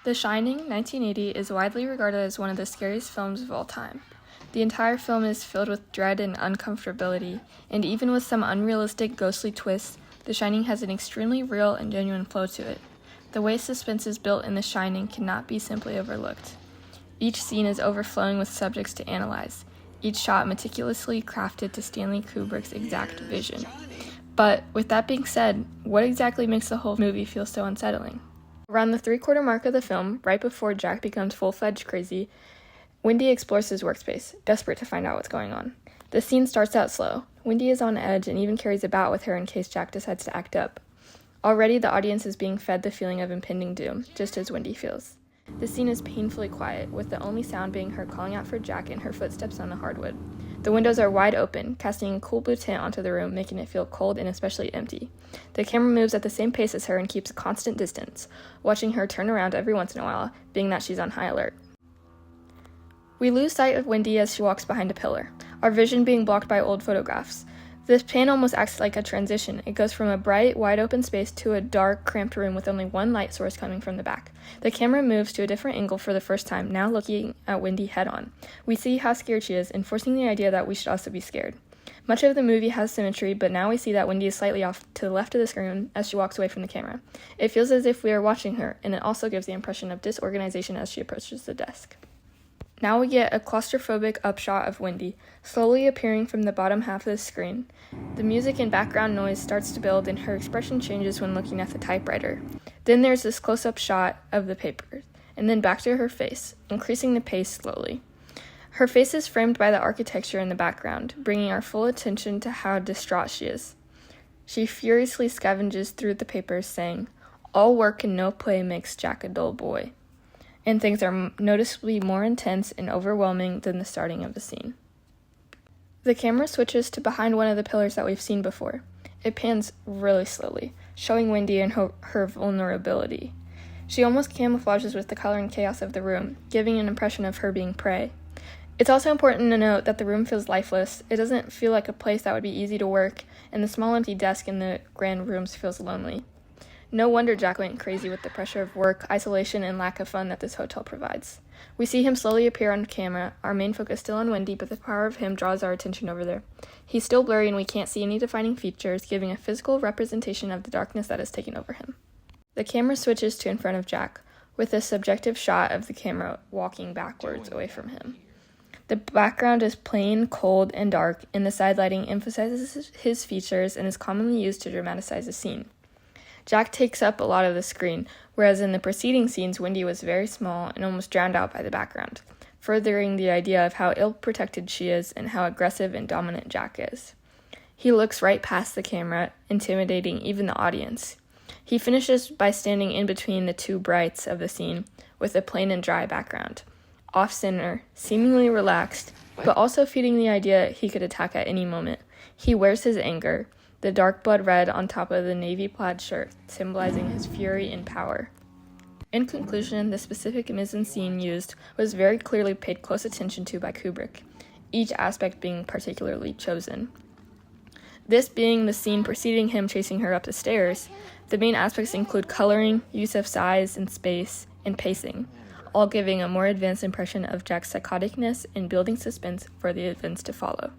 The Shining, 1980, is widely regarded as one of the scariest films of all time. The entire film is filled with dread and uncomfortability, and even with some unrealistic, ghostly twists, The Shining has an extremely real and genuine flow to it. The way suspense is built in The Shining cannot be simply overlooked. Each scene is overflowing with subjects to analyze, each shot meticulously crafted to Stanley Kubrick's exact vision. But, with that being said, what exactly makes the whole movie feel so unsettling? Around the three-quarter mark of the film, right before Jack becomes full-fledged crazy, Wendy explores his workspace, desperate to find out what's going on. The scene starts out slow. Wendy is on edge and even carries a bat with her in case Jack decides to act up. Already, the audience is being fed the feeling of impending doom, just as Wendy feels. The scene is painfully quiet, with the only sound being her calling out for Jack and her footsteps on the hardwood. The windows are wide open, casting a cool blue tint onto the room, making it feel cold and especially empty. The camera moves at the same pace as her and keeps a constant distance, watching her turn around every once in a while, being that she's on high alert. We lose sight of Wendy as she walks behind a pillar, our vision being blocked by old photographs. This pan almost acts like a transition. It goes from a bright, wide-open space to a dark, cramped room with only one light source coming from the back. The camera moves to a different angle for the first time, now looking at Wendy head-on. We see how scared she is, enforcing the idea that we should also be scared. Much of the movie has symmetry, but now we see that Wendy is slightly off to the left of the screen as she walks away from the camera. It feels as if we are watching her, and it also gives the impression of disorganization as she approaches the desk. Now we get a claustrophobic upshot of Wendy, slowly appearing from the bottom half of the screen. The music and background noise starts to build and her expression changes when looking at the typewriter. Then there's this close-up shot of the papers, and then back to her face, increasing the pace slowly. Her face is framed by the architecture in the background, bringing our full attention to how distraught she is. She furiously scavenges through the papers, saying, "All work and no play makes Jack a dull boy." And things are noticeably more intense and overwhelming than the starting of the scene. The camera switches to behind one of the pillars that we've seen before. It pans really slowly, showing Wendy and her vulnerability. She almost camouflages with the color and chaos of the room, giving an impression of her being prey. It's also important to note that the room feels lifeless. It doesn't feel like a place that would be easy to work, and the small empty desk in the grand rooms feels lonely. No wonder Jack went crazy with the pressure of work, isolation, and lack of fun that this hotel provides. We see him slowly appear on camera, our main focus still on Wendy, but the power of him draws our attention over there. He's still blurry and we can't see any defining features, giving a physical representation of the darkness that has taken over him. The camera switches to in front of Jack, with a subjective shot of the camera walking backwards away from him. The background is plain, cold, and dark, and the side lighting emphasizes his features and is commonly used to dramatize a scene. Jack takes up a lot of the screen, whereas in the preceding scenes, Wendy was very small and almost drowned out by the background, furthering the idea of how ill-protected she is and how aggressive and dominant Jack is. He looks right past the camera, intimidating even the audience. He finishes by standing in between the two brights of the scene, with a plain and dry background, off-center, seemingly relaxed, but also feeding the idea he could attack at any moment. He wears his anger, the dark blood red on top of the navy plaid shirt, symbolizing his fury and power. In conclusion, the specific mise-en-scene used was very clearly paid close attention to by Kubrick, each aspect being particularly chosen. This being the scene preceding him chasing her up the stairs, the main aspects include coloring, use of size and space, and pacing, all giving a more advanced impression of Jack's psychoticness and building suspense for the events to follow.